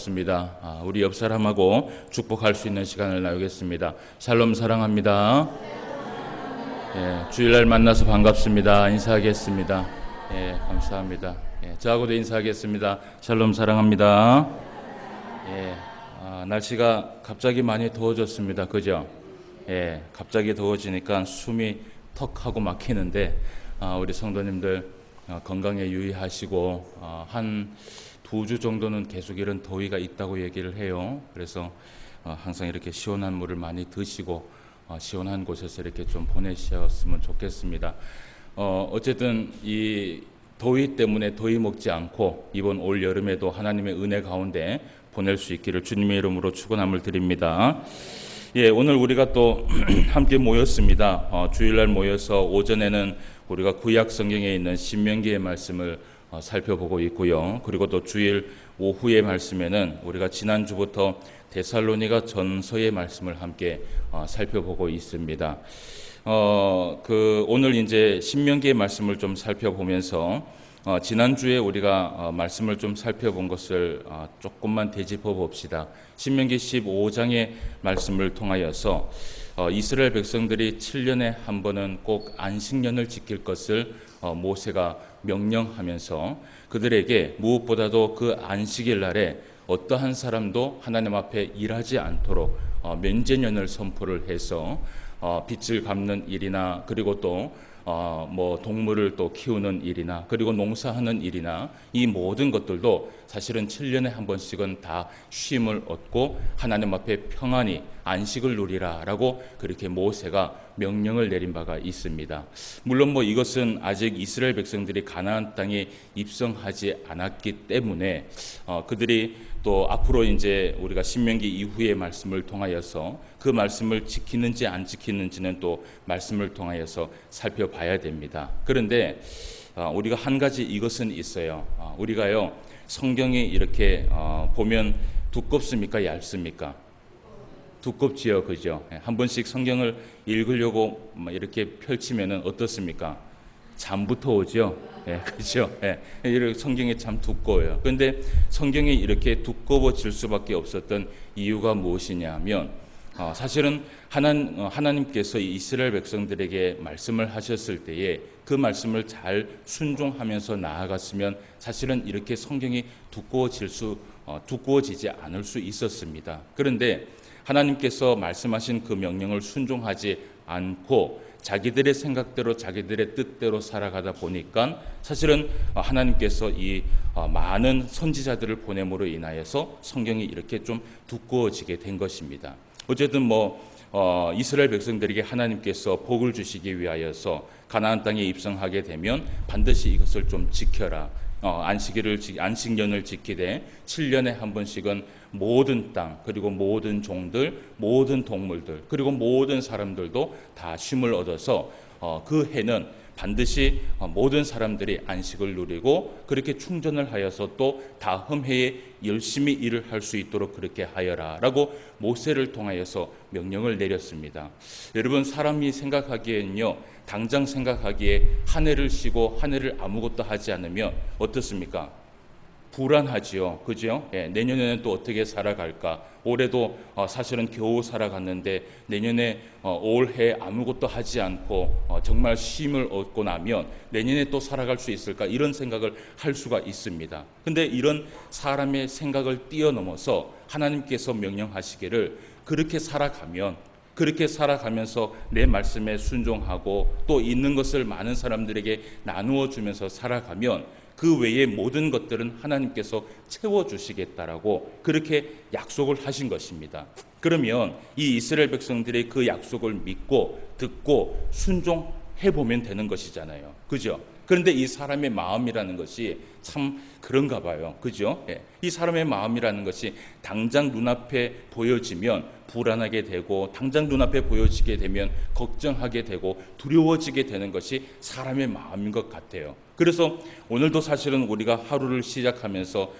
반갑습니다. 우리 옆 사람하고 축복할 수 있는 시간을 나누겠습니다. 샬롬 사랑합니다. 주일날 만나서 반갑습니다. 인사하겠습니다. 감사합니다. 저하고도 인사하겠습니다. 샬롬 사랑합니다. 날씨가 갑자기 많이 더워졌습니다. 그죠? 갑자기 더워지니까 숨이 턱 하고 막히는데 우리 성도님들 건강에 유의하시고 한 2주 정도는 계속 이런 더위가 있다고 얘기를 해요. 그래서 항상 이렇게 시원한 물을 많이 드시고 시원한 곳에서 이렇게 좀 보내셨으면 좋겠습니다. 어쨌든 이 더위 때문에 더위 먹지 않고 이번 올 여름에도 하나님의 은혜 가운데 보낼 수 있기를 주님의 이름으로 축원함을 드립니다. 오늘 우리가 또 함께 모였습니다. 주일날 모여서 오전에는 우리가 구약 성경에 있는 신명기의 말씀을 살펴보고 있고요. 그리고 또 주일 오후의 말씀에는 우리가 지난주부터 데살로니가 전서의 말씀을 함께 살펴보고 있습니다. 오늘 이제 신명기의 말씀을 좀 살펴보면서 지난주에 우리가 말씀을 좀 살펴본 것을 조금만 되짚어 봅시다. 신명기 15장의 말씀을 통하여서 이스라엘 백성들이 7년에 한 번은 꼭 안식년을 지킬 것을 모세가 명령하면서 그들에게 무엇보다도 그 안식일 날에 어떠한 사람도 하나님 앞에 일하지 않도록 면제년을 선포를 해서 빚을 갚는 일이나 그리고 또 동물을 또 키우는 일이나 그리고 농사하는 일이나 이 모든 것들도 사실은 7년에 한 번씩은 다 쉼을 얻고 하나님 앞에 평안히 안식을 누리라 라고 그렇게 모세가 명령을 내린 바가 있습니다. 물론 이것은 아직 이스라엘 백성들이 가나안 땅에 입성하지 않았기 때문에 그들이 또 앞으로 이제 우리가 신명기 이후의 말씀을 통하여서 그 말씀을 지키는지 안 지키는지는 또 말씀을 통하여서 살펴봐야 됩니다. 그런데 우리가 한 가지 이것은 있어요. 우리가요 성경이 이렇게 보면 두껍습니까 얇습니까? 두껍지요, 그죠? 한 번씩 성경을 읽으려고 이렇게 펼치면은 어떻습니까? 잠부터 오죠. 그죠? 이렇게 성경이 참 두꺼워요. 그런데 성경이 이렇게 두꺼워질 수밖에 없었던 이유가 무엇이냐면 사실은 하나님께서 이스라엘 백성들에게 말씀을 하셨을 때에 그 말씀을 잘 순종하면서 나아갔으면 사실은 이렇게 성경이 두꺼워지지 않을 수 있었습니다. 그런데 하나님께서 말씀하신 그 명령을 순종하지 않고 자기들의 생각대로 자기들의 뜻대로 살아가다 보니까 사실은 하나님께서 이 많은 선지자들을 보냄으로 인하여서 성경이 이렇게 좀 두꺼워지게 된 것입니다. 어쨌든 이스라엘 백성들에게 하나님께서 복을 주시기 위하여서 가나안 땅에 입성하게 되면 반드시 이것을 좀 지켜라. 안식년을 지키되 7년에 한 번씩은 모든 땅 그리고 모든 종들 모든 동물들 그리고 모든 사람들도 다 쉼을 얻어서 그 해는 반드시 모든 사람들이 안식을 누리고 그렇게 충전을 하여서 또 다음 해에 열심히 일을 할 수 있도록 그렇게 하여라 라고 모세를 통하여서 명령을 내렸습니다. 여러분 사람이 생각하기에는요 당장 생각하기에 한 해를 쉬고 한 해를 아무것도 하지 않으면 어떻습니까? 불안하지요. 그죠? 내년에는 또 어떻게 살아갈까? 올해도 사실은 겨우 살아갔는데 내년에 올해 아무것도 하지 않고 정말 쉼을 얻고 나면 내년에 또 살아갈 수 있을까? 이런 생각을 할 수가 있습니다. 근데 이런 사람의 생각을 뛰어넘어서 하나님께서 명령하시기를 그렇게 살아가면서 내 말씀에 순종하고 또 있는 것을 많은 사람들에게 나누어 주면서 살아가면 그 외의 모든 것들은 하나님께서 채워주시겠다라고 그렇게 약속을 하신 것입니다. 그러면 이 이스라엘 백성들이 그 약속을 믿고 듣고 순종해보면 되는 것이잖아요. 그죠? 그런데 이 사람의 마음이라는 것이 참 그런가 봐요. 그죠? 이 사람의 마음이라는 것이 당장 눈앞에 보여지면 불안하게 되고 당장 눈앞에 보여지게 되면 걱정하게 되고 두려워지게 되는 것이 사람의 마음인 것 같아요. 그래서 오늘도 사실은 우리가 하루를 시작하면서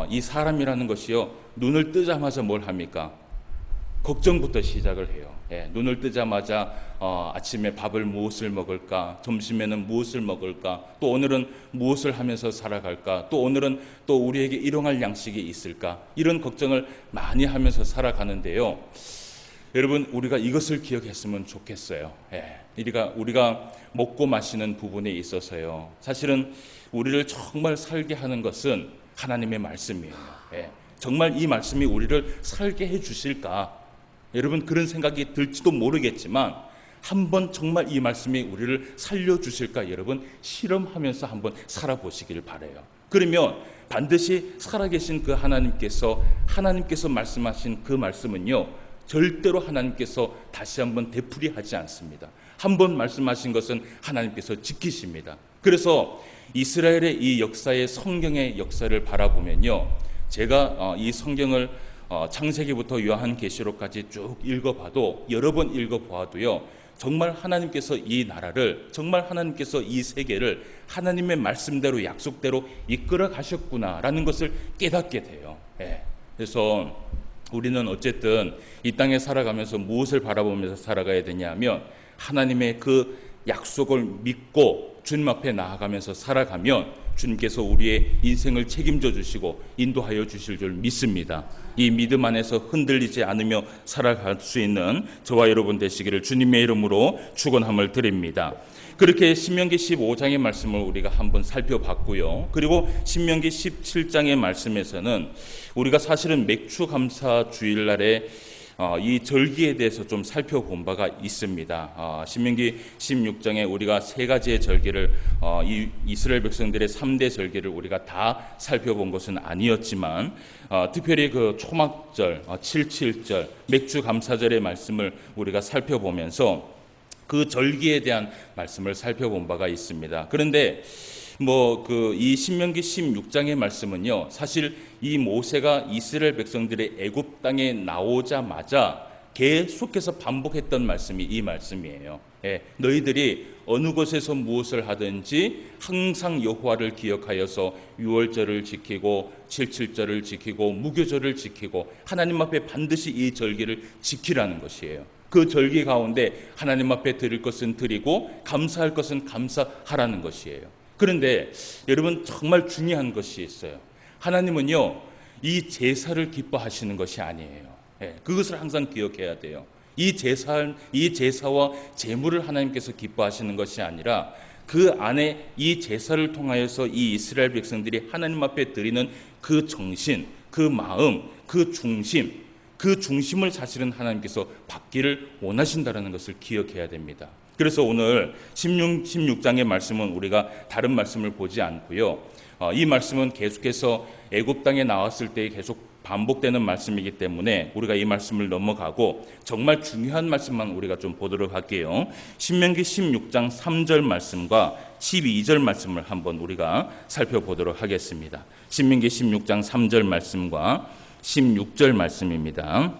이 사람이라는 것이요 눈을 뜨자마자 뭘 합니까? 걱정부터 시작을 해요. 눈을 뜨자마자 아침에 밥을 무엇을 먹을까, 점심에는 무엇을 먹을까, 또 오늘은 무엇을 하면서 살아갈까, 또 오늘은 또 우리에게 일용할 양식이 있을까, 이런 걱정을 많이 하면서 살아가는데요. 여러분, 우리가 이것을 기억했으면 좋겠어요. 우리가 먹고 마시는 부분에 있어서요, 사실은 우리를 정말 살게 하는 것은 하나님의 말씀이에요. 정말 이 말씀이 우리를 살게 해 주실까? 여러분, 그런 생각이 들지도 모르겠지만 한번 정말 이 말씀이 우리를 살려주실까, 여러분 실험하면서 한번 살아보시길 바라요. 그러면 반드시 살아계신 그 하나님께서 말씀하신 그 말씀은요, 절대로 하나님께서 다시 한번 되풀이하지 않습니다. 한번 말씀하신 것은 하나님께서 지키십니다. 그래서 이스라엘의 이 역사의, 성경의 역사를 바라보면요, 제가 이 성경을 창세기부터 요한계시록까지 쭉 읽어봐도, 여러 번 읽어보아도요, 정말 하나님께서 이 나라를, 정말 하나님께서 이 세계를 하나님의 말씀대로, 약속대로 이끌어 가셨구나라는 것을 깨닫게 돼요. 그래서 우리는 어쨌든 이 땅에 살아가면서 무엇을 바라보면서 살아가야 되냐면, 하나님의 그 약속을 믿고 주님 앞에 나아가면서 살아가면 주님께서 우리의 인생을 책임져 주시고 인도하여 주실 줄 믿습니다. 이 믿음 안에서 흔들리지 않으며 살아갈 수 있는 저와 여러분 되시기를 주님의 이름으로 축원함을 드립니다. 그렇게 신명기 15장의 말씀을 우리가 한번 살펴봤고요. 그리고 신명기 17장의 말씀에서는 우리가 사실은 맥추감사 주일날에 이 절기에 대해서 좀 살펴본 바가 있습니다. 신명기 16장에 우리가 세 가지의 절기를, 이 이스라엘 백성들의 3대 절기를 우리가 다 살펴본 것은 아니었지만, 특별히 그 초막절, 77절, 맥추감사절의 말씀을 우리가 살펴보면서 그 절기에 대한 말씀을 살펴본 바가 있습니다. 그런데 이 신명기 16장의 말씀은요, 사실 이 모세가 이스라엘 백성들의 애굽 땅에 나오자마자 계속해서 반복했던 말씀이 이 말씀이에요. 너희들이 어느 곳에서 무엇을 하든지 항상 여호와를 기억하여서 유월절을 지키고 77절을 지키고 무교절을 지키고 하나님 앞에 반드시 이 절기를 지키라는 것이에요. 그 절기 가운데 하나님 앞에 드릴 것은 드리고 감사할 것은 감사하라는 것이에요. 그런데 여러분, 정말 중요한 것이 있어요. 하나님은요, 이 제사를 기뻐하시는 것이 아니에요. 그것을 항상 기억해야 돼요. 이 제사와 제물을 하나님께서 기뻐하시는 것이 아니라 그 안에 이 제사를 통하여서 이 이스라엘 백성들이 하나님 앞에 드리는 그 정신, 그 마음, 그 중심을 사실은 하나님께서 받기를 원하신다는 것을 기억해야 됩니다. 그래서 오늘 16장의 말씀은 우리가 다른 말씀을 보지 않고요, 이 말씀은 계속해서 애굽 땅에 나왔을 때 계속 반복되는 말씀이기 때문에 우리가 이 말씀을 넘어가고 정말 중요한 말씀만 우리가 좀 보도록 할게요. 신명기 16장 3절 말씀과 12절 말씀을 한번 우리가 살펴보도록 하겠습니다. 신명기 16장 3절 말씀과 16절 말씀입니다.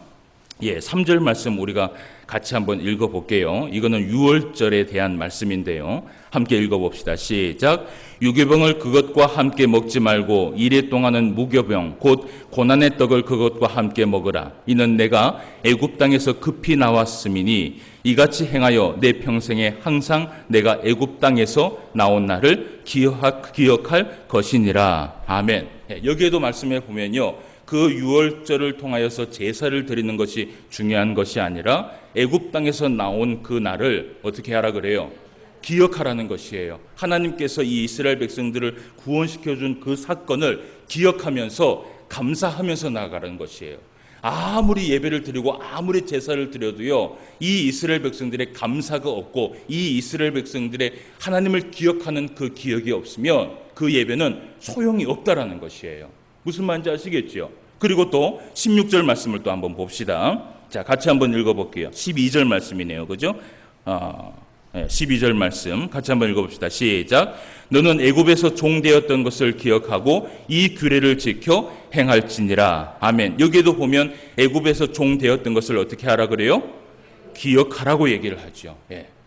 3절 말씀 우리가 같이 한번 읽어볼게요. 이거는 유월절에 대한 말씀인데요. 함께 읽어봅시다. 시작. 유교병을 그것과 함께 먹지 말고 이레 동안은 무교병 곧 고난의 떡을 그것과 함께 먹으라. 이는 내가 애굽 땅에서 급히 나왔음이니 이같이 행하여 내 평생에 항상 내가 애굽 땅에서 나온 날을 기억할 것이니라. 아멘. 여기에도 말씀해 보면요, 그 유월절을 통하여서 제사를 드리는 것이 중요한 것이 아니라 애굽 땅에서 나온 그 날을 어떻게 하라 그래요? 기억하라는 것이에요. 하나님께서 이 이스라엘 백성들을 구원시켜준 그 사건을 기억하면서 감사하면서 나아가는 것이에요. 아무리 예배를 드리고 아무리 제사를 드려도요, 이 이스라엘 백성들의 감사가 없고 이 이스라엘 백성들의 하나님을 기억하는 그 기억이 없으면 그 예배는 소용이 없다라는 것이에요. 무슨 말인지 아시겠죠? 그리고 또 16절 말씀을 또 한번 봅시다. 자, 같이 한번 읽어볼게요. 12절 말씀이네요. 그죠? 12절 말씀 같이 한번 읽어봅시다. 시작. 너는 애굽에서 종되었던 것을 기억하고 이 규례를 지켜 행할지니라. 아멘. 여기에도 보면 애굽에서 종되었던 것을 어떻게 하라 그래요? 기억하라고 얘기를 하죠.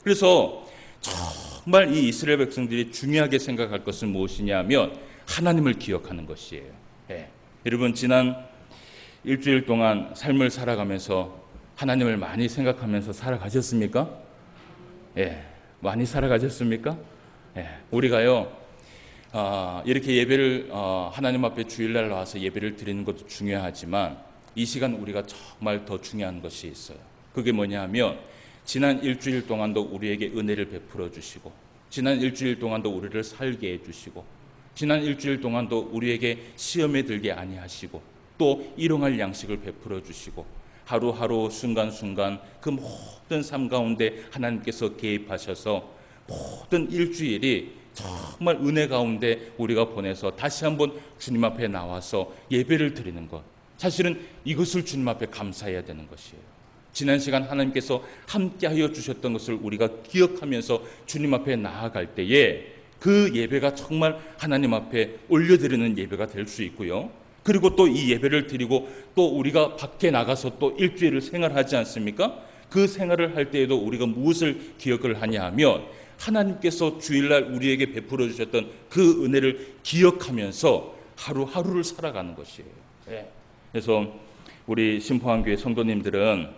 그래서 정말 이 이스라엘 백성들이 중요하게 생각할 것은 무엇이냐 하면 하나님을 기억하는 것이에요. 여러분, 지난 일주일 동안 삶을 살아가면서 하나님을 많이 생각하면서 살아가셨습니까? 예, 많이 살아가셨습니까? 예, 우리가요, 이렇게 예배를 하나님 앞에 주일날 나와서 예배를 드리는 것도 중요하지만 이 시간 우리가 정말 더 중요한 것이 있어요. 그게 뭐냐면 지난 일주일 동안도 우리에게 은혜를 베풀어 주시고, 지난 일주일 동안도 우리를 살게 해주시고, 지난 일주일 동안도 우리에게 시험에 들게 아니하시고, 또 일용할 양식을 베풀어 주시고, 하루하루 순간순간 그 모든 삶 가운데 하나님께서 개입하셔서 모든 일주일이 정말 은혜 가운데 우리가 보내서 다시 한번 주님 앞에 나와서 예배를 드리는 것, 사실은 이것을 주님 앞에 감사해야 되는 것이에요. 지난 시간 하나님께서 함께하여 주셨던 것을 우리가 기억하면서 주님 앞에 나아갈 때에 그 예배가 정말 하나님 앞에 올려드리는 예배가 될 수 있고요. 그리고 또 이 예배를 드리고 또 우리가 밖에 나가서 또 일주일을 생활하지 않습니까? 그 생활을 할 때에도 우리가 무엇을 기억을 하냐 하면 하나님께서 주일날 우리에게 베풀어 주셨던 그 은혜를 기억하면서 하루하루를 살아가는 것이에요. 그래서 우리 신포한교회 성도님들은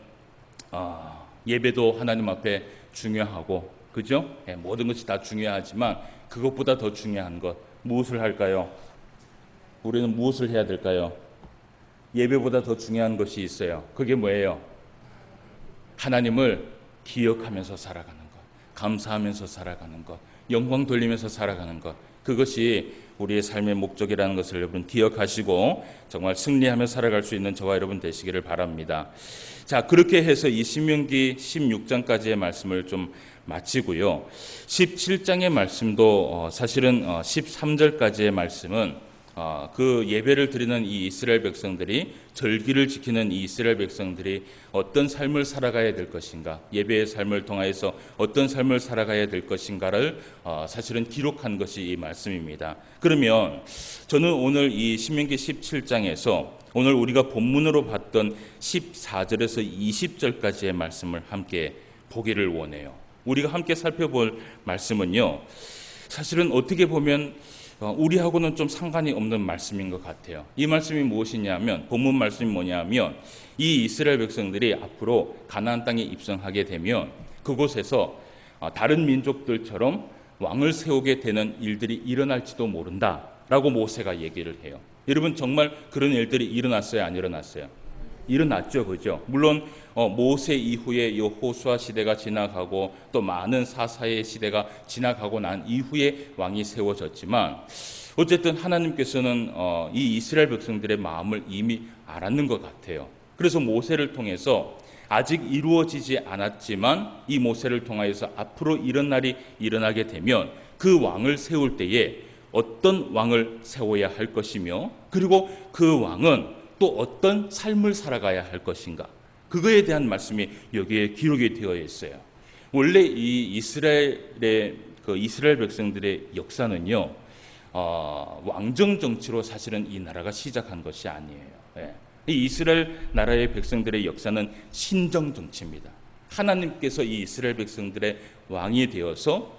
예배도 하나님 앞에 중요하고, 그죠? 모든 것이 다 중요하지만 그것보다 더 중요한 것 무엇을 할까요? 우리는 무엇을 해야 될까요? 예배보다 더 중요한 것이 있어요. 그게 뭐예요? 하나님을 기억하면서 살아가는 것, 감사하면서 살아가는 것, 영광 돌리면서 살아가는 것, 그것이 우리의 삶의 목적이라는 것을 여러분 기억하시고 정말 승리하며 살아갈 수 있는 저와 여러분 되시기를 바랍니다. 자, 그렇게 해서 이 신명기 16장까지의 말씀을 좀 마치고요. 17장의 말씀도 사실은 13절까지의 말씀은 그 예배를 드리는 이 이스라엘 백성들이, 절기를 지키는 이 이스라엘 백성들이 어떤 삶을 살아가야 될 것인가, 예배의 삶을 통하여서 어떤 삶을 살아가야 될 것인가를 사실은 기록한 것이 이 말씀입니다. 그러면 저는 오늘 이 신명기 17장에서 오늘 우리가 본문으로 봤던 14절에서 20절까지의 말씀을 함께 보기를 원해요. 우리가 함께 살펴볼 말씀은요, 사실은 어떻게 보면 우리하고는 좀 상관이 없는 말씀인 것 같아요. 이 말씀이 무엇이냐면, 본문 말씀이 뭐냐면, 이 이스라엘 백성들이 앞으로 가나안 땅에 입성하게 되면 그곳에서 다른 민족들처럼 왕을 세우게 되는 일들이 일어날지도 모른다라고 모세가 얘기를 해요. 여러분, 정말 그런 일들이 일어났어요, 안 일어났어요? 일어났죠, 그죠? 물론 모세 이후에 이 호수아 시대가 지나가고 또 많은 사사의 시대가 지나가고 난 이후에 왕이 세워졌지만, 어쨌든 하나님께서는 이 이스라엘 백성들의 마음을 이미 알았는 것 같아요. 그래서 모세를 통해서 아직 이루어지지 않았지만 이 모세를 통하여서 앞으로 이런 날이 일어나게 되면 그 왕을 세울 때에 어떤 왕을 세워야 할 것이며, 그리고 그 왕은 또 어떤 삶을 살아가야 할 것인가, 그거에 대한 말씀이 여기에 기록이 되어 있어요. 원래 이 이스라엘 백성들의 역사는요, 왕정 정치로 사실은 이 나라가 시작한 것이 아니에요. 이 이스라엘 나라의 백성들의 역사는 신정 정치입니다. 하나님께서 이 이스라엘 백성들의 왕이 되어서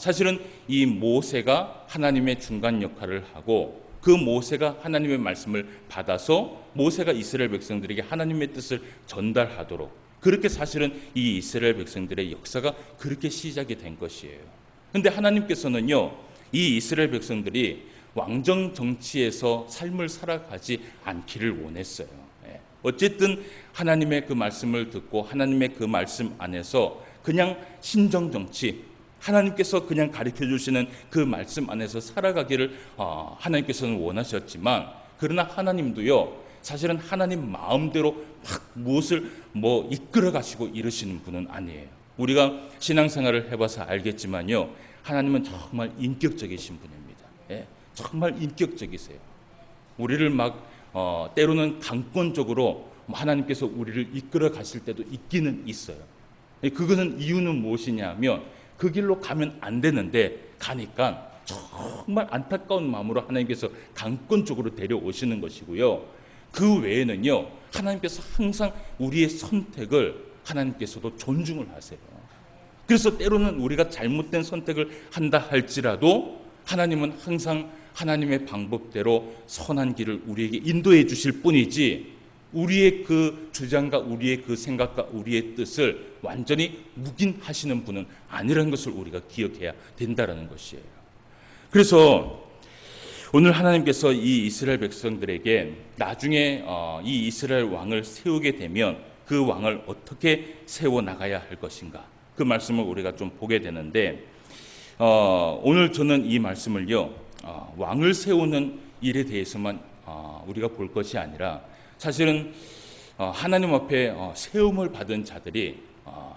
사실은 이 모세가 하나님의 중간 역할을 하고, 그 모세가 하나님의 말씀을 받아서 모세가 이스라엘 백성들에게 하나님의 뜻을 전달하도록, 그렇게 사실은 이 이스라엘 백성들의 역사가 그렇게 시작이 된 것이에요. 그런데 하나님께서는요, 이 이스라엘 백성들이 왕정 정치에서 삶을 살아가지 않기를 원했어요. 어쨌든 하나님의 그 말씀을 듣고 하나님의 그 말씀 안에서 그냥 신정 정치, 하나님께서 그냥 가르쳐 주시는 그 말씀 안에서 살아가기를 하나님께서는 원하셨지만, 그러나 하나님도요, 사실은 하나님 마음대로 막 무엇을 이끌어 가시고 이러시는 분은 아니에요. 우리가 신앙생활을 해봐서 알겠지만요, 하나님은 정말 인격적이신 분입니다. 정말 인격적이세요. 우리를 때로는 강권적으로 하나님께서 우리를 이끌어 가실 때도 있기는 있어요. 그것은 이유는 무엇이냐면, 그 길로 가면 안 되는데 가니까 정말 안타까운 마음으로 하나님께서 강권적으로 데려오시는 것이고요. 그 외에는요, 하나님께서 항상 우리의 선택을 하나님께서도 존중을 하세요. 그래서 때로는 우리가 잘못된 선택을 한다 할지라도 하나님은 항상 하나님의 방법대로 선한 길을 우리에게 인도해 주실 뿐이지, 우리의 그 주장과 우리의 그 생각과 우리의 뜻을 완전히 묵인하시는 분은 아니라는 것을 우리가 기억해야 된다는 것이에요. 그래서 오늘 하나님께서 이 이스라엘 백성들에게 나중에 이 이스라엘 왕을 세우게 되면 그 왕을 어떻게 세워나가야 할 것인가, 그 말씀을 우리가 좀 보게 되는데, 오늘 저는 이 말씀을요, 왕을 세우는 일에 대해서만 우리가 볼 것이 아니라 사실은 하나님 앞에 세움을 받은 자들이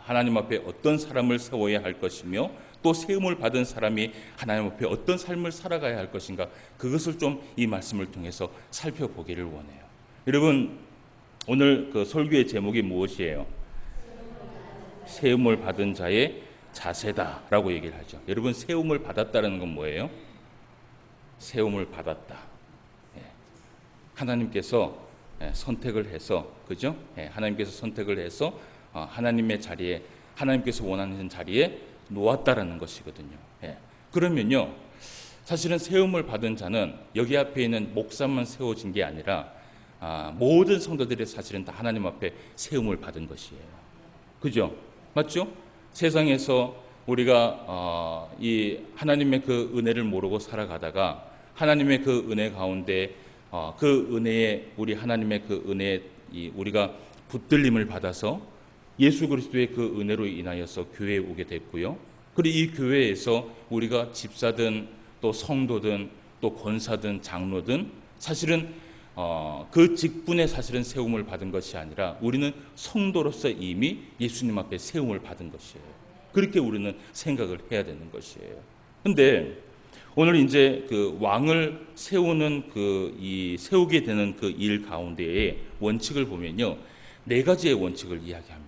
하나님 앞에 어떤 사람을 세워야 할 것이며 또 세움을 받은 사람이 하나님 앞에 어떤 삶을 살아가야 할 것인가, 그것을 좀 이 말씀을 통해서 살펴보기를 원해요. 여러분, 오늘 그 설교의 제목이 무엇이에요? 세움을 받은 자의 자세다라고 얘기를 하죠. 여러분, 세움을 받았다는 건 뭐예요? 세움을 받았다. 하나님께서 선택을 해서, 그죠? 하나님께서 선택을 해서 하나님의 자리에, 하나님께서 원하는 자리에 놓았다라는 것이거든요. 그러면요, 사실은 세움을 받은 자는 여기 앞에 있는 목사만 세워진 게 아니라 모든 성도들이 사실은 다 하나님 앞에 세움을 받은 것이에요. 그죠? 맞죠? 세상에서 우리가 이 하나님의 그 은혜를 모르고 살아가다가 하나님의 그 은혜 가운데 그 은혜에, 우리 하나님의 그 은혜에 우리가 붙들림을 받아서 예수 그리스도의 그 은혜로 인하여서 교회에 오게 됐고요. 그리고 이 교회에서 우리가 집사든 또 성도든 또 권사든 장로든 사실은 그 직분에 사실은 세움을 받은 것이 아니라 우리는 성도로서 이미 예수님 앞에 세움을 받은 것이에요. 그렇게 우리는 생각을 해야 되는 것이에요. 근데 오늘 이제 그 왕을 세우는 이 세우게 되는 그 일 가운데의 원칙을 보면요, 4가지의 원칙을 이야기합니다.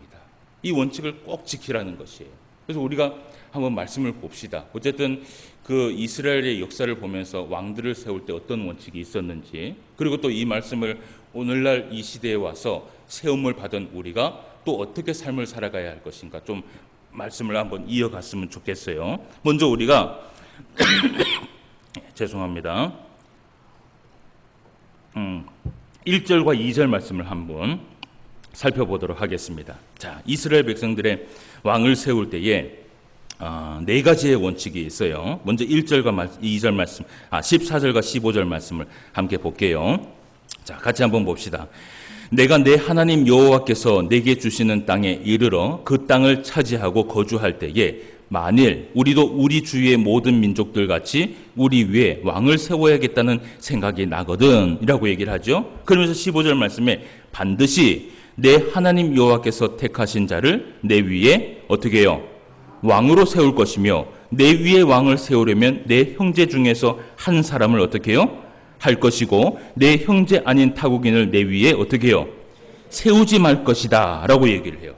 이 원칙을 꼭 지키라는 것이에요. 그래서 우리가 한번 말씀을 봅시다. 어쨌든 그 이스라엘의 역사를 보면서 왕들을 세울 때 어떤 원칙이 있었는지, 그리고 또 이 말씀을 오늘날 이 시대에 와서 세움을 받은 우리가 또 어떻게 삶을 살아가야 할 것인가, 좀 말씀을 한번 이어갔으면 좋겠어요. 먼저 우리가 죄송합니다. 1절과 2절 말씀을 한번 살펴보도록 하겠습니다. 자, 이스라엘 백성들의 왕을 세울 때에 4가지의 원칙이 있어요. 먼저 1절과 2절 말씀, 14절과 15절 말씀을 함께 볼게요. 자, 같이 한번 봅시다. 내가 내 하나님 여호와께서 내게 주시는 땅에 이르러 그 땅을 차지하고 거주할 때에 만일 우리도 우리 주위의 모든 민족들 같이 우리 위에 왕을 세워야겠다는 생각이 나거든 이라고 얘기를 하죠. 그러면서 15절 말씀에 반드시 내 하나님 여호와께서 택하신 자를 내 위에 어떻게 해요? 왕으로 세울 것이며 내 위에 왕을 세우려면 내 형제 중에서 한 사람을 어떻게 해요? 할 것이고 내 형제 아닌 타국인을 내 위에 어떻게 해요? 세우지 말 것이다 라고 얘기를 해요.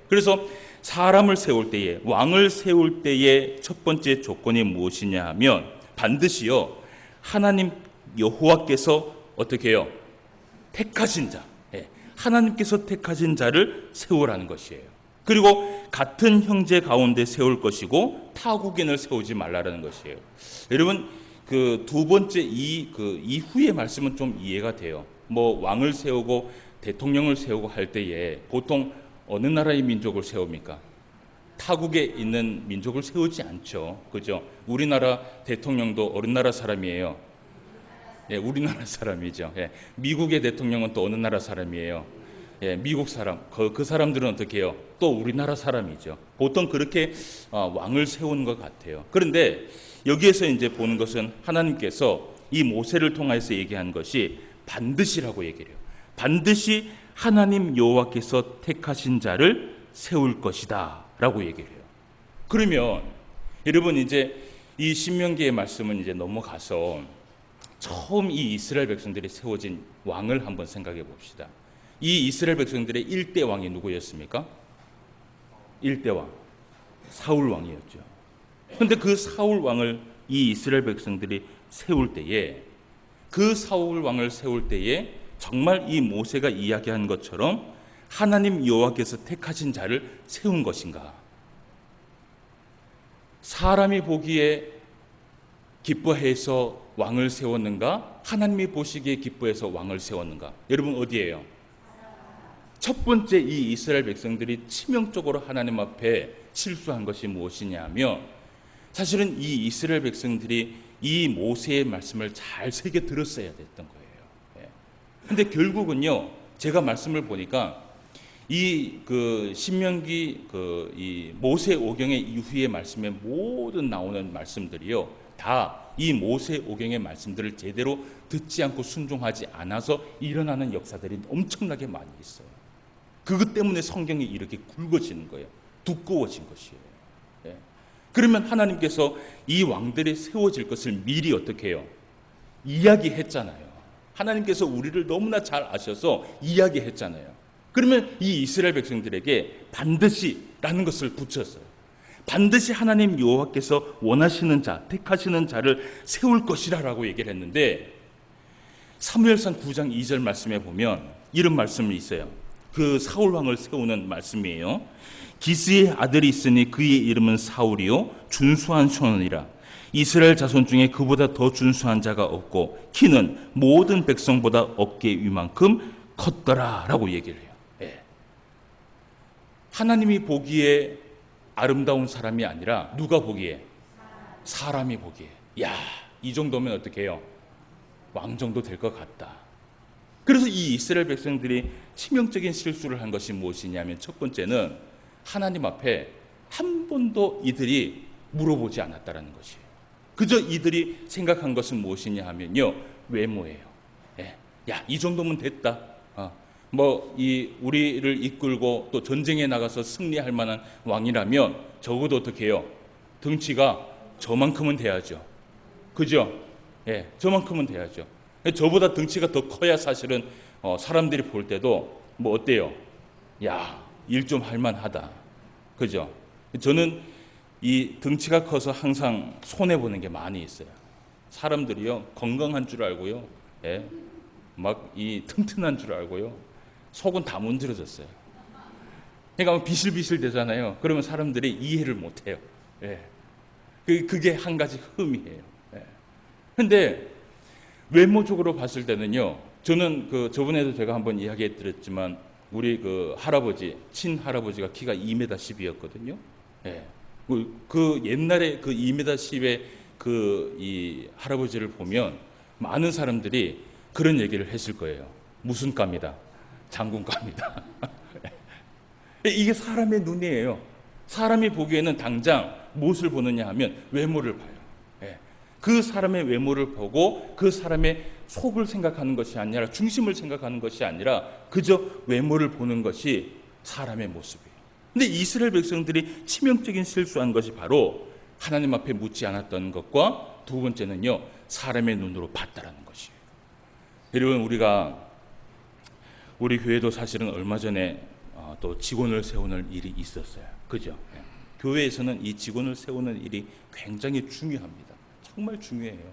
그래서 사람을 세울 때에, 왕을 세울 때의 첫 번째 조건이 무엇이냐 하면 반드시요, 하나님 여호와께서 어떻게 해요? 택하신 자, 하나님께서 택하신 자를 세우라는 것이에요. 그리고 같은 형제 가운데 세울 것이고 타국인을 세우지 말라라는 것이에요. 여러분, 그 두 번째 이후의 말씀은 좀 이해가 돼요. 뭐 왕을 세우고 대통령을 세우고 할 때에 보통 어느 나라의 민족을 세웁니까? 타국에 있는 민족을 세우지 않죠. 그죠? 우리나라 대통령도 어느 나라 사람이에요? 우리나라 사람이죠. 미국의 대통령은 또 어느 나라 사람이에요? 미국 사람. 그 사람들은 어떻게 해요? 또 우리나라 사람이죠. 보통 그렇게 왕을 세우는 것 같아요. 그런데 여기에서 이제 보는 것은 하나님께서 이 모세를 통해서 얘기한 것이 반드시라고 얘기를 해요. 반드시 하나님 여호와께서 택하신 자를 세울 것이다 라고 얘기를 해요. 그러면 여러분, 이제 이 신명기의 말씀은 이제 넘어가서 처음 이 이스라엘 백성들이 세워진 왕을 한번 생각해 봅시다. 이 이스라엘 백성들의 1대 왕이 누구였습니까? 1대 왕, 사울 왕이었죠. 그런데 그 사울 왕을 이 이스라엘 백성들이 세울 때에, 그 사울 왕을 세울 때에 정말 이 모세가 이야기한 것처럼 하나님 여호와께서 택하신 자를 세운 것인가? 사람이 보기에 기뻐해서 왕을 세웠는가? 하나님이 보시기에 기뻐해서 왕을 세웠는가? 여러분, 어디예요? 첫 번째 이 이스라엘 백성들이 치명적으로 하나님 앞에 실수한 것이 무엇이냐면 사실은 이 이스라엘 백성들이 이 모세의 말씀을 잘 새겨 들었어야 됐던 거예요. 근데 결국은요, 제가 말씀을 보니까 이 신명기 이 모세 오경의 이후의 말씀에 모든 나오는 말씀들이요, 다 이 모세 오경의 말씀들을 제대로 듣지 않고 순종하지 않아서 일어나는 역사들이 엄청나게 많이 있어요. 그것 때문에 성경이 이렇게 굵어지는 거예요. 두꺼워진 것이에요. 예. 그러면 하나님께서 이 왕들이 세워질 것을 미리 어떻게 해요? 이야기했잖아요. 하나님께서 우리를 너무나 잘 아셔서 이야기했잖아요. 그러면 이 이스라엘 백성들에게 반드시라는 것을 붙였어요. 반드시 하나님 여호와께서 원하시는 자, 택하시는 자를 세울 것이라고 얘기를 했는데 사무엘상 9장 2절 말씀에 보면 이런 말씀이 있어요. 그 사울 왕을 세우는 말씀이에요. 기스의 아들이 있으니 그의 이름은 사울이요 준수한 손이라. 이스라엘 자손 중에 그보다 더 준수한 자가 없고 키는 모든 백성보다 어깨 위만큼 컸더라라고 얘기를 해요. 예. 하나님이 보기에 아름다운 사람이 아니라 누가 보기에? 사람이 보기에. 야, 이 정도면 어떻게 해요? 왕 정도 될 것 같다. 그래서 이 이스라엘 백성들이 치명적인 실수를 한 것이 무엇이냐면 첫 번째는 하나님 앞에 한 번도 이들이 물어보지 않았다라는 것이에요. 그저 이들이 생각한 것은 무엇이냐 하면요, 외모예요. 예. 야, 이 정도면 됐다. 우리를 이끌고 또 전쟁에 나가서 승리할 만한 왕이라면 적어도 어떻게 해요? 덩치가 저만큼은 돼야죠. 그죠? 예, 저만큼은 돼야죠. 저보다 덩치가 더 커야 사실은 사람들이 볼 때도 뭐 어때요? 야, 일 좀 할 만하다. 그죠? 저는 이 덩치가 커서 항상 손해보는 게 많이 있어요. 사람들이요, 건강한 줄 알고요. 예, 막 이 튼튼한 줄 알고요. 속은 다 문드러졌어요. 그러니까 비실비실 되잖아요. 그러면 사람들이 이해를 못해요. 예. 그게 한 가지 흠이에요. 예. 근데 외모적으로 봤을 때는요, 저는 저번에도 제가 한번 이야기해 드렸지만 우리 할아버지, 친할아버지가 키가 2m 10이었거든요. 예. 그 옛날에 2m 10의 이 할아버지를 보면 많은 사람들이 그런 얘기를 했을 거예요. 무슨 감이다. 장군감이다. 이게 사람의 눈이에요. 사람이 보기에는 당장 무엇을 보느냐 하면 외모를 봐요. 그 사람의 외모를 보고 그 사람의 속을 생각하는 것이 아니라 중심을 생각하는 것이 아니라 그저 외모를 보는 것이 사람의 모습이에요. 근데 이스라엘 백성들이 치명적인 실수한 것이 바로 하나님 앞에 묻지 않았던 것과 두 번째는요, 사람의 눈으로 봤다라는 것이에요. 여러분, 우리 교회도 사실은 얼마 전에 또 직원을 세우는 일이 있었어요. 그죠? 교회에서는 이 직원을 세우는 일이 굉장히 중요합니다. 정말 중요해요.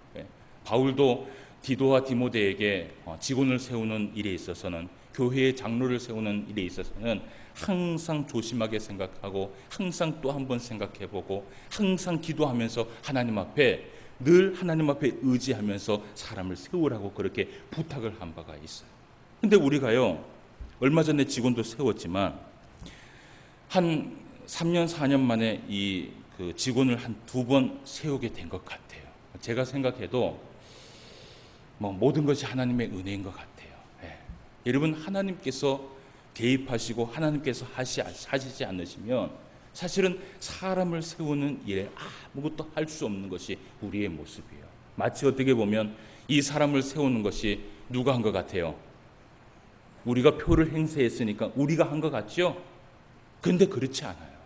바울도 디도와 디모데에게 직원을 세우는 일에 있어서는, 교회의 장로를 세우는 일에 있어서는 항상 조심하게 생각하고 항상 또 한 번 생각해보고 항상 기도하면서 늘 하나님 앞에 의지하면서 사람을 세우라고 그렇게 부탁을 한 바가 있어요. 근데 우리가요, 얼마 전에 직원도 세웠지만 한 3년 4년 만에 그 직원을 한 2번 세우게 된 것 같아요. 제가 생각해도 모든 것이 하나님의 은혜인 것 같아요. 여러분, 하나님께서 개입하시고 하나님께서 하시지 않으시면 사실은 사람을 세우는 일에 아무것도 할 수 없는 것이 우리의 모습이에요. 마치 어떻게 보면 이 사람을 세우는 것이 누가 한 것 같아요? 우리가 표를 행세했으니까 우리가 한 것 같죠? 그런데 그렇지 않아요.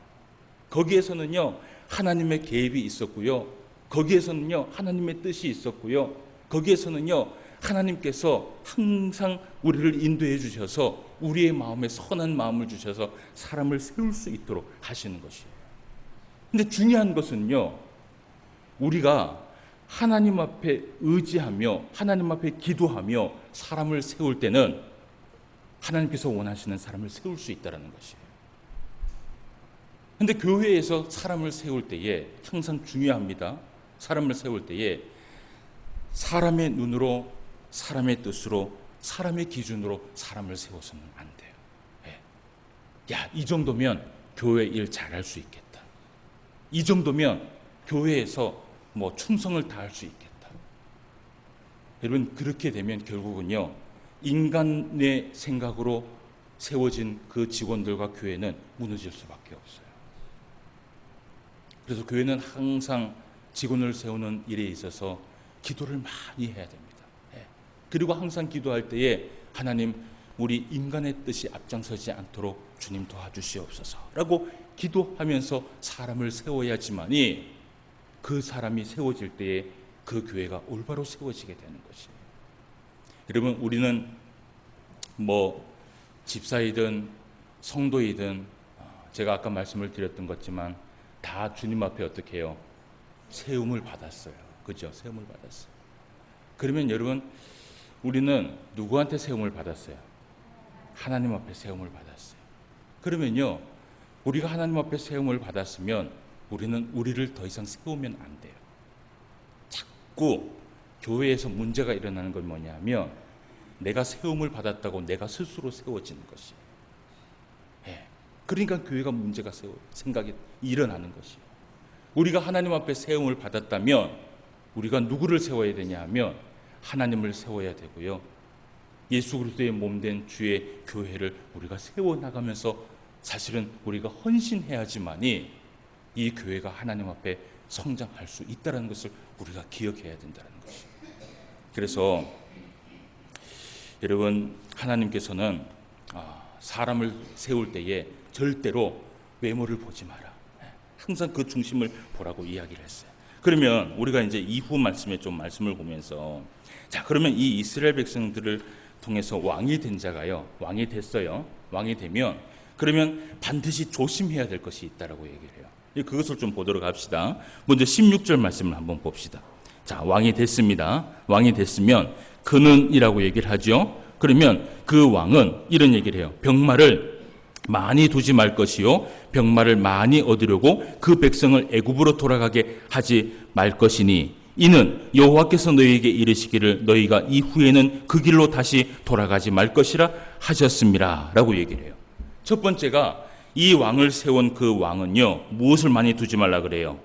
거기에서는요, 하나님의 개입이 있었고요. 거기에서는요, 하나님의 뜻이 있었고요. 거기에서는요, 하나님께서 항상 우리를 인도해 주셔서 우리의 마음에 선한 마음을 주셔서 사람을 세울 수 있도록 하시는 것이에요. 근데 중요한 것은요, 우리가 하나님 앞에 의지하며 하나님 앞에 기도하며 사람을 세울 때는 하나님께서 원하시는 사람을 세울 수 있다는 것이에요. 그런데 교회에서 사람을 세울 때에 항상 중요합니다. 사람을 세울 때에 사람의 눈으로, 사람의 뜻으로, 사람의 기준으로 사람을 세워서는 안 돼요. 야, 이 정도면 교회 일 잘할 수 있겠다. 이 정도면 교회에서 뭐 충성을 다할 수 있겠다. 여러분, 그렇게 되면 결국은요, 인간의 생각으로 세워진 그 직원들과 교회는 무너질 수밖에 없어요. 그래서 교회는 항상 직원을 세우는 일에 있어서 기도를 많이 해야 됩니다. 그리고 항상 기도할 때에 하나님, 우리 인간의 뜻이 앞장서지 않도록 주님 도와주시옵소서 라고 기도하면서 사람을 세워야지만이 그 사람이 세워질 때에 그 교회가 올바로 세워지게 되는 것이에요. 여러분, 우리는 뭐 집사이든 성도이든 제가 아까 말씀을 드렸던 것지만 다 주님 앞에 어떻게 해요? 세움을 받았어요. 그죠? 세움을 받았어요. 그러면 여러분, 우리는 누구한테 세움을 받았어요? 하나님 앞에 세움을 받았어요. 그러면요, 우리가 하나님 앞에 세움을 받았으면 우리는 우리를 더 이상 세우면 안 돼요. 자꾸 교회에서 문제가 일어나는 건 뭐냐면 내가 세움을 받았다고 내가 스스로 세워지는 것이에요. 그러니까 교회가 문제가 생각이 일어나는 것이에요. 우리가 하나님 앞에 세움을 받았다면 우리가 누구를 세워야 되냐 하면 하나님을 세워야 되고요. 예수 그리스도의 몸된 주의 교회를 우리가 세워나가면서 사실은 우리가 헌신해야지만이 이 교회가 하나님 앞에 성장할 수 있다는 것을 우리가 기억해야 된다는 것이에요. 그래서 여러분, 하나님께서는 사람을 세울 때에 절대로 외모를 보지 마라. 항상 그 중심을 보라고 이야기를 했어요. 그러면 우리가 이제 이후 말씀에 좀 말씀을 보면서, 자, 그러면 이 이스라엘 백성들을 통해서 왕이 된 자가요, 왕이 됐어요. 왕이 되면 그러면 반드시 조심해야 될 것이 있다라고 얘기를 해요. 그것을 좀 보도록 합시다. 먼저 16절 말씀을 한번 봅시다. 자, 왕이 됐습니다. 왕이 됐으면 그는이라고 얘기를 하죠. 그러면 그 왕은 이런 얘기를 해요. 병마를 많이 두지 말 것이요, 병마를 많이 얻으려고 그 백성을 애굽으로 돌아가게 하지 말 것이니 이는 여호와께서 너희에게 이르시기를 너희가 이후에는 그 길로 다시 돌아가지 말 것이라 하셨습니다 라고 얘기를 해요. 첫 번째가 이 왕을 세운 그 왕은요, 무엇을 많이 두지 말라 그래요?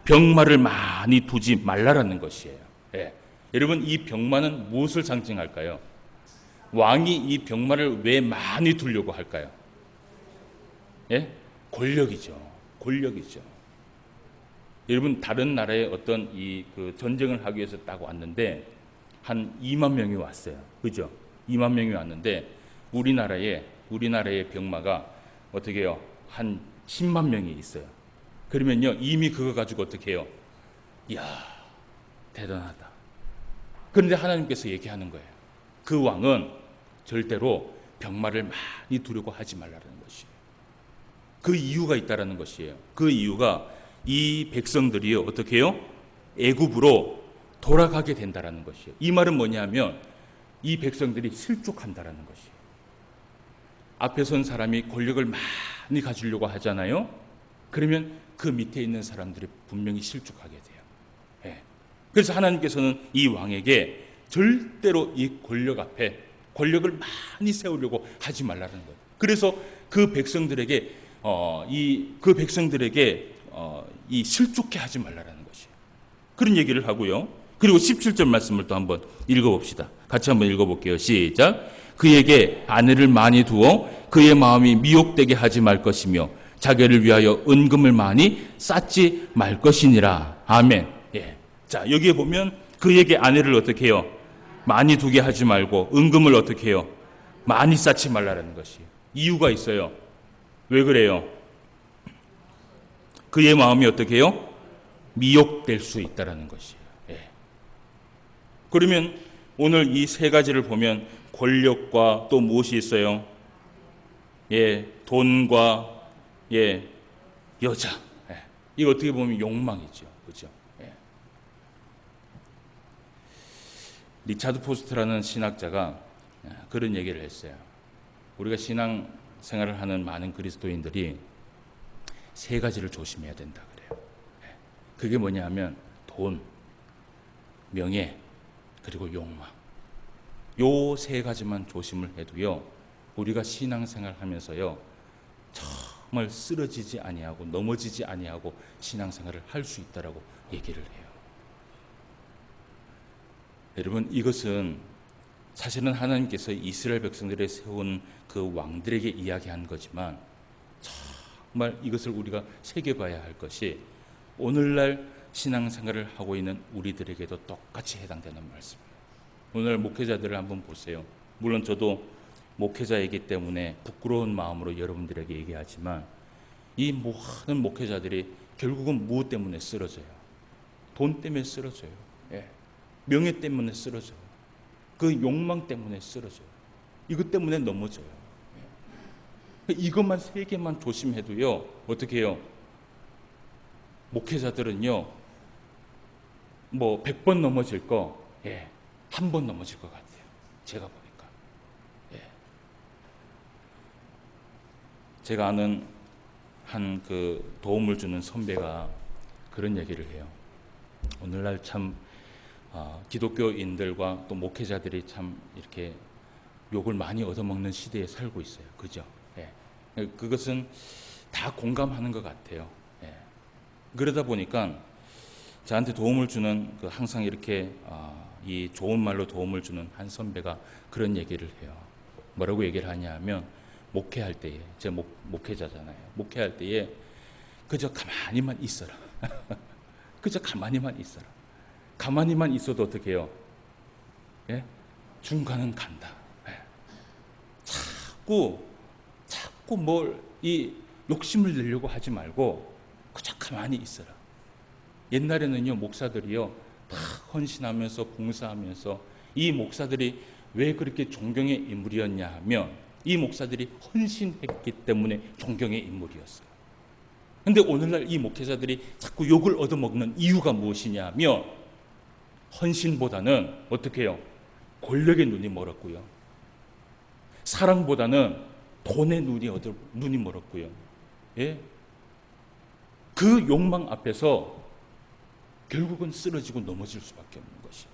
병마를 많이 두지 말라라는 것이에요. 여러분, 이 병마는 무엇을 상징할까요? 왕이 이 병마를 왜 많이 두려고 할까요? 권력이죠. 권력이죠. 여러분, 다른 나라에 어떤 그 전쟁을 하기 위해서 딱 왔는데 한 2만 명이 왔어요. 그죠? 2만 명이 왔는데 우리나라의 병마가 어떻게 해요? 한 10만 명이 있어요. 그러면요, 이미 그거 가지고 어떻게 해요? 이야, 대단하다. 그런데 하나님께서 얘기하는 거예요. 그 왕은 절대로 병마를 많이 두려고 하지 말라는 것이에요. 그 이유가 있다라는 것이에요. 그 이유가 이 백성들이 어떻게 해요? 애굽으로 돌아가게 된다라는 것이에요. 이 말은 뭐냐면 이 백성들이 실족한다라는 것이에요. 앞에 선 사람이 권력을 많이 가지려고 하잖아요. 그러면 그 밑에 있는 사람들이 분명히 실족하게 돼요. 그래서 하나님께서는 이 왕에게 절대로 이 권력 앞에 권력을 많이 세우려고 하지 말라는 거예요. 그래서 그 백성들에게 이 실족해 하지 말라는 것이에요. 그런 얘기를 하고요. 그리고 17절 말씀을 또 한번 읽어봅시다. 같이 한번 읽어볼게요. 시작. 그에게 아내를 많이 두어 그의 마음이 미혹되게 하지 말 것이며 자기를 위하여 은금을 많이 쌓지 말 것이니라. 아멘. 자, 여기에 보면 그에게 아내를 어떻게 해요? 많이 두게 하지 말고 은금을 어떻게 해요? 많이 쌓지 말라는 것이에요. 이유가 있어요. 왜 그래요? 그의 마음이 어떻게 해요? 미혹될 수 있다는 것이에요. 그러면 오늘 이 세 가지를 보면 권력과 또 무엇이 있어요? 돈과 여자. 이거 어떻게 보면 욕망이죠. 그렇죠? 리차드 포스트라는 신학자가 그런 얘기를 했어요. 우리가 신앙 생활을 하는 많은 그리스도인들이 세 가지를 조심해야 된다 그래요. 그게 뭐냐 하면 돈, 명예, 그리고 욕망. 요 세 가지만 조심을 해도요, 우리가 신앙 생활 하면서요, 정말 쓰러지지 아니하고 넘어지지 아니하고 신앙생활을 할 수 있다라고 얘기를 해요. 여러분, 이것은 사실은 하나님께서 이스라엘 백성들에 세운 그 왕들에게 이야기한 거지만 정말 이것을 우리가 새겨봐야 할 것이 오늘날 신앙생활을 하고 있는 우리들에게도 똑같이 해당되는 말씀이에요. 오늘 목회자들을 한번 보세요. 물론 저도 목회자이기 때문에 부끄러운 마음으로 여러분들에게 얘기하지만 이 많은 목회자들이 결국은 무엇 때문에 쓰러져요? 돈 때문에 쓰러져요. 예. 명예 때문에 쓰러져요. 그 욕망 때문에 쓰러져요. 이것 때문에 넘어져요. 예. 이것만 3개만 조심해도요, 어떻게 해요? 목회자들은요, 뭐 100번 넘어질 거, 예, 1번 넘어질 것 같아요. 제가 보니까. 예. 제가 아는 한 그 도움을 주는 선배가 그런 얘기를 해요. 오늘날 참 기독교인들과 또 목회자들이 참 이렇게 욕을 많이 얻어먹는 시대에 살고 있어요. 그죠? 예. 그것은 다 공감하는 것 같아요. 예. 그러다 보니까 저한테 도움을 주는 그 항상 이렇게 이 좋은 말로 도움을 주는 한 선배가 그런 얘기를 해요. 뭐라고 얘기를 하냐면 목회할 때에, 제가 목회자잖아요. 목회할 때에 그저 가만히만 있어라. 그저 가만히만 있어라. 가만히만 있어도 어떻게 해요? 예? 중간은 간다. 예. 자꾸 뭘 이 욕심을 내려고 하지 말고 그저 가만히 있어라. 옛날에는요, 목사들이요, 다 헌신하면서 봉사하면서 이 목사들이 왜 그렇게 존경의 인물이었냐 하면 이 목사들이 헌신했기 때문에 존경의 인물이었어요. 그런데 오늘날 이 목회자들이 자꾸 욕을 얻어먹는 이유가 무엇이냐 하면 헌신보다는 어떻게 해요? 권력의 눈이 멀었고요. 사랑보다는 돈의 눈이 멀었고요. 예? 그 욕망 앞에서 결국은 쓰러지고 넘어질 수밖에 없는 것이에요.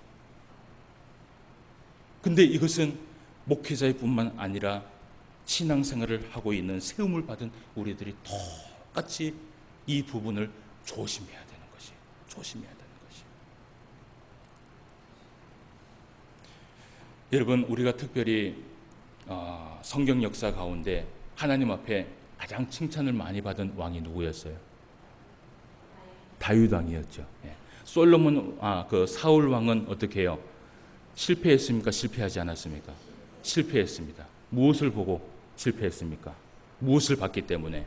근데 이것은 목회자의 뿐만 아니라 신앙생활을 하고 있는 세움을 받은 우리들이 똑같이 이 부분을 조심해야 되는 것이에요. 조심해야 되는 것이에요. 여러분, 우리가 특별히 성경 역사 가운데 하나님 앞에 가장 칭찬을 많이 받은 왕이 누구였어요? 다윗 왕이었죠. 예. 그 사울 왕은 어떻게 해요? 실패했습니까? 실패하지 않았습니까? 실패했습니다. 무엇을 보고 실패했습니까? 무엇을 봤기 때문에?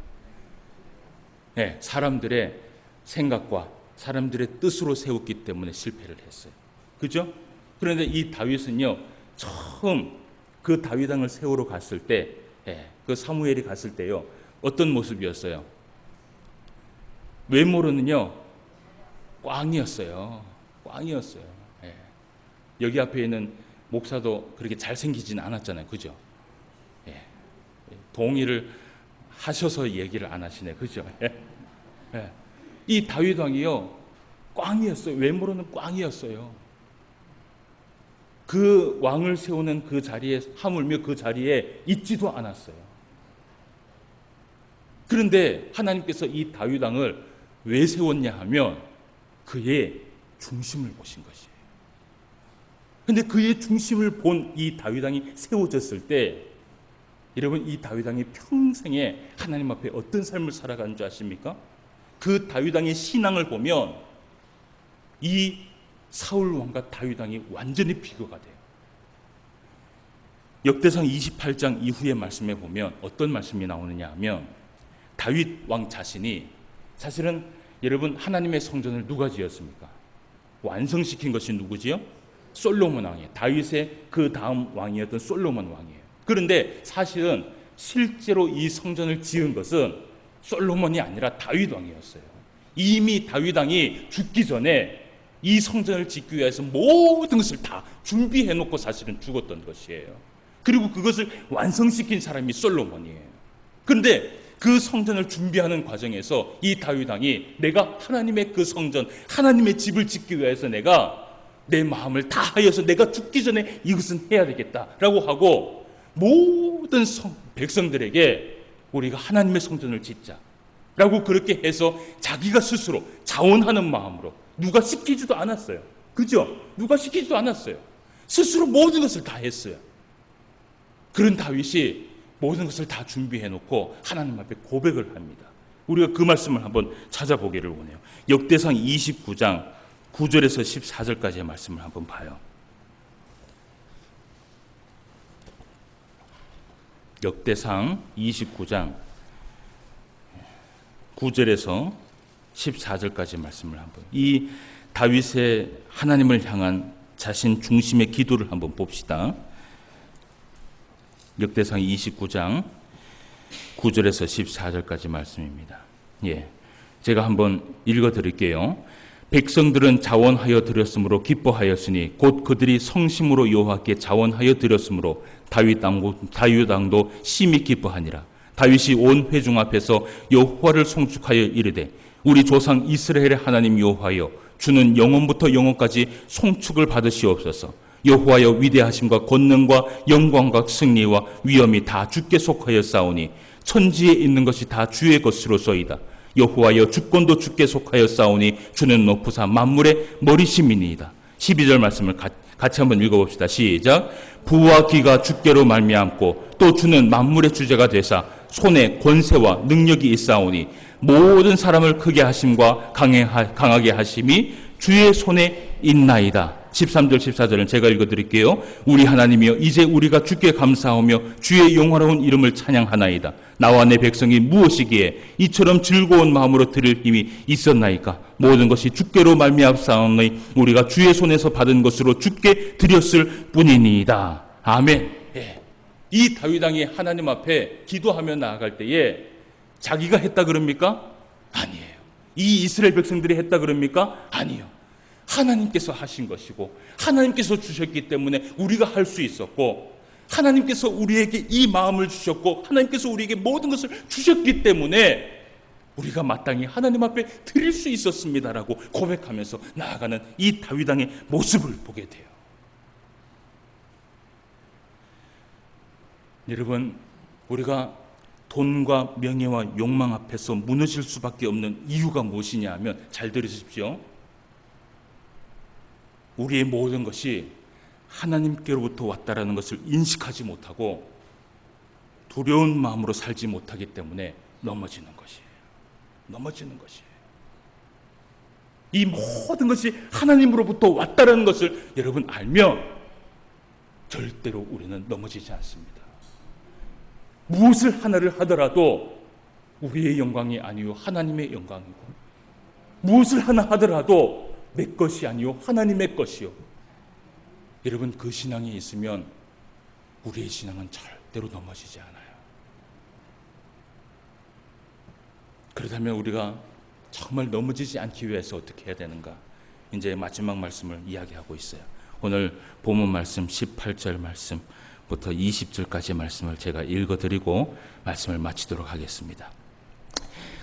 네, 사람들의 생각과 사람들의 뜻으로 세웠기 때문에 실패를 했어요. 그죠? 그런데 이 다윗은요, 처음 그 다윗 왕을 세우러 갔을 때, 그 사무엘이 갔을 때요, 어떤 모습이었어요? 외모로는요, 꽝이었어요. 꽝이었어요. 예. 여기 앞에 있는 목사도 그렇게 잘생기진 않았잖아요. 그죠? 예. 동의를 하셔서 얘기를 안 하시네. 그죠? 예. 예. 이 다윗 왕이요, 꽝이었어요. 외모로는 꽝이었어요. 그 왕을 세우는 그 자리에, 하물며 그 자리에 있지도 않았어요. 그런데 하나님께서 이 다윗 왕을 왜 세웠냐 하면 그의 중심을 보신 것이에요. 그런데 그의 중심을 본 이 다윗 왕이 세워졌을 때, 여러분, 이 다윗 왕이 평생에 하나님 앞에 어떤 삶을 살아가는 줄 아십니까? 그 다윗 왕의 신앙을 보면 이 사울 왕과 다윗 왕이 완전히 비교가 돼요. 역대상 28장 이후의 말씀에 보면 어떤 말씀이 나오느냐 하면 다윗 왕 자신이, 사실은 여러분, 하나님의 성전을 누가 지었습니까? 완성시킨 것이 누구지요? 솔로몬 왕이에요. 다윗의 그 다음 왕이었던 솔로몬 왕이에요. 그런데 사실은 실제로 이 성전을 지은 것은 솔로몬이 아니라 다윗 왕이었어요. 이미 다윗 왕이 죽기 전에 이 성전을 짓기 위해서 모든 것을 다 준비해 놓고 사실은 죽었던 것이에요. 그리고 그것을 완성시킨 사람이 솔로몬이에요. 그런데 그 성전을 준비하는 과정에서 이 다윗 왕이 내가 하나님의 그 성전, 하나님의 집을 짓기 위해서 내가 내 마음을 다하여서 내가 죽기 전에 이것은 해야 되겠다라고 하고 모든 백성들에게 우리가 하나님의 성전을 짓자라고 그렇게 해서 자기가 스스로 자원하는 마음으로, 누가 시키지도 않았어요. 그죠? 누가 시키지도 않았어요. 스스로 모든 것을 다 했어요. 그런 다윗이 모든 것을 다 준비해 놓고 하나님 앞에 고백을 합니다. 우리가 그 말씀을 한번 찾아보기를 원해요. 역대상 29장 9절에서 14절까지의 말씀을 한번 봐요. 역대상 29장 9절에서 14절까지 말씀을 한번, 이 다윗의 하나님을 향한 자신 중심의 기도를 한번 봅시다. 역대상 29장 9절에서 14절까지 말씀입니다. 제가 한번 읽어드릴게요. 백성들은 자원하여 드렸으므로 기뻐하였으니 곧 그들이 성심으로 여호와께 자원하여 드렸으므로 다윗 왕도 심히 기뻐하니라. 다윗이 온 회중 앞에서 여호와를 송축하여 이르되 우리 조상 이스라엘의 하나님 여호와여, 주는 영원부터 영원까지 송축을 받으시옵소서. 여호와여, 위대하심과 권능과 영광과 승리와 위엄이 다 주께 속하였사오니 천지에 있는 것이 다 주의 것으로소이다. 여호와여, 주권도 주께 속하였사오니 주는 높으사 만물의 머리심이니이다. 12절 말씀을 같이 한번 읽어봅시다. 시작. 부와 기가 주께로 말미암고 또 주는 만물의 주제가 되사 손에 권세와 능력이 있사오니 모든 사람을 크게 하심과 강하게 하심이 주의 손에 있나이다. 13절 14절은 제가 읽어드릴게요. 우리 하나님이여, 이제 우리가 주께 감사하며 주의 영화로운 이름을 찬양하나이다. 나와 내 백성이 무엇이기에 이처럼 즐거운 마음으로 드릴 힘이 있었나이까. 모든 것이 주께로 말미암사오니 우리가 주의 손에서 받은 것으로 주께 드렸을 뿐이니이다. 아멘. 이 다윗 왕이 하나님 앞에 기도하며 나아갈 때에 자기가 했다 그럽니까? 아니에요. 이 이스라엘 백성들이 했다 그럽니까? 아니요. 하나님께서 하신 것이고 하나님께서 주셨기 때문에 우리가 할 수 있었고, 하나님께서 우리에게 이 마음을 주셨고 하나님께서 우리에게 모든 것을 주셨기 때문에 우리가 마땅히 하나님 앞에 드릴 수 있었습니다라고 고백하면서 나아가는 이 다윗 왕의 모습을 보게 돼요. 여러분, 우리가 돈과 명예와 욕망 앞에서 무너질 수밖에 없는 이유가 무엇이냐 하면, 잘 들으십시오. 우리의 모든 것이 하나님께로부터 왔다라는 것을 인식하지 못하고 두려운 마음으로 살지 못하기 때문에 넘어지는 것이에요. 이 모든 것이 하나님으로부터 왔다라는 것을 여러분 알면 절대로 우리는 넘어지지 않습니다. 무엇을 하나를 하더라도 우리의 영광이 아니요 하나님의 영광이고, 무엇을 하나 하더라도 내 것이 아니요 하나님의 것이요. 여러분, 그 신앙이 있으면 우리의 신앙은 절대로 넘어지지 않아요. 그렇다면 우리가 정말 넘어지지 않기 위해서 어떻게 해야 되는가? 이제 마지막 말씀을 이야기하고 있어요. 오늘 본문 말씀 18절 말씀부터 20절까지의 말씀을 제가 읽어드리고 말씀을 마치도록 하겠습니다.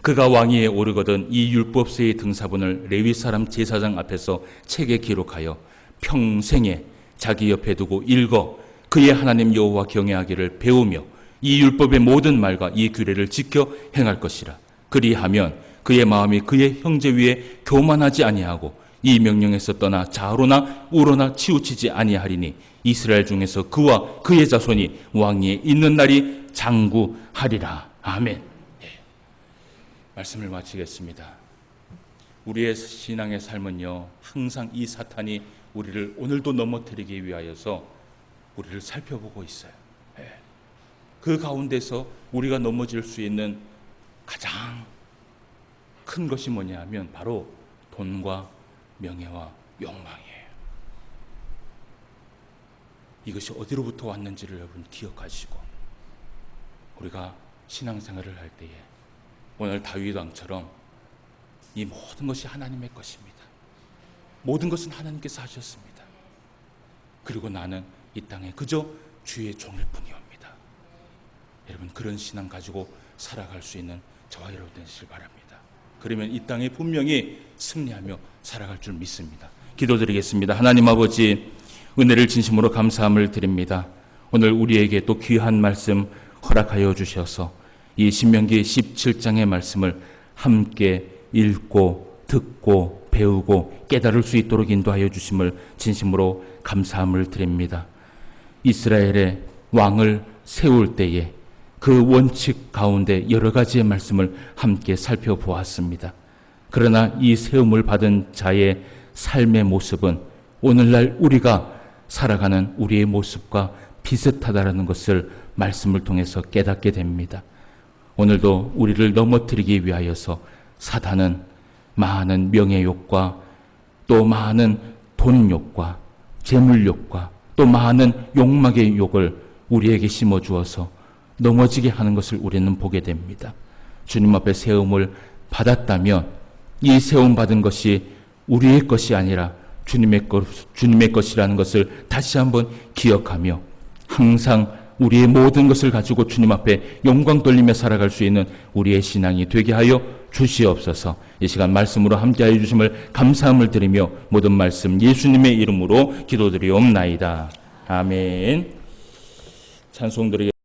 그가 왕위에 오르거든 이 율법서의 등사본을 레위 사람 제사장 앞에서 책에 기록하여 평생에 자기 옆에 두고 읽어 그의 하나님 여호와 경외하기를 배우며 이 율법의 모든 말과 이 규례를 지켜 행할 것이라. 그리하면 그의 마음이 그의 형제 위에 교만하지 아니하고 이 명령에서 떠나 좌로나 우로나 치우치지 아니하리니 이스라엘 중에서 그와 그의 자손이 왕위에 있는 날이 장구하리라. 아멘. 말씀을 마치겠습니다. 우리의 신앙의 삶은요, 항상 이 사탄이 우리를 오늘도 넘어뜨리기 위하여서 우리를 살펴보고 있어요. 그 가운데서 우리가 넘어질 수 있는 가장 큰 것이 뭐냐 하면 바로 돈과 명예와 욕망이에요. 이것이 어디로부터 왔는지를 여러분 기억하시고 우리가 신앙생활을 할 때에 오늘 다윗 왕처럼 이 모든 것이 하나님의 것입니다. 모든 것은 하나님께서 하셨습니다. 그리고 나는 이 땅에 그저 주의 종일 뿐이옵니다. 여러분, 그런 신앙 가지고 살아갈 수 있는 저와 여러분 되시길 바랍니다. 그러면 이 땅에 분명히 승리하며 살아갈 줄 믿습니다. 기도드리겠습니다. 하나님 아버지, 은혜를 진심으로 감사함을 드립니다. 오늘 우리에게 또 귀한 말씀 허락하여 주셔서 이 신명기 17장의 말씀을 함께 읽고 듣고 배우고 깨달을 수 있도록 인도하여 주심을 진심으로 감사함을 드립니다. 이스라엘의 왕을 세울 때에 그 원칙 가운데 여러 가지의 말씀을 함께 살펴보았습니다. 그러나 이 세움을 받은 자의 삶의 모습은 오늘날 우리가 살아가는 우리의 모습과 비슷하다라는 것을 말씀을 통해서 깨닫게 됩니다. 오늘도 우리를 넘어뜨리기 위하여서 사단은 많은 명예욕과 또 많은 돈욕과 재물욕과 또 많은 욕망의 욕을 우리에게 심어주어서 넘어지게 하는 것을 우리는 보게 됩니다. 주님 앞에 세움을 받았다면 이 세움 받은 것이 우리의 것이 아니라 주님의 것이라는 것을 다시 한번 기억하며 항상 우리의 모든 것을 가지고 주님 앞에 영광 돌리며 살아갈 수 있는 우리의 신앙이 되게 하여 주시옵소서. 이 시간 말씀으로 함께하여 주심을 감사함을 드리며 모든 말씀 예수님의 이름으로 기도드리옵나이다. 아멘. 찬송 드리겠습니다.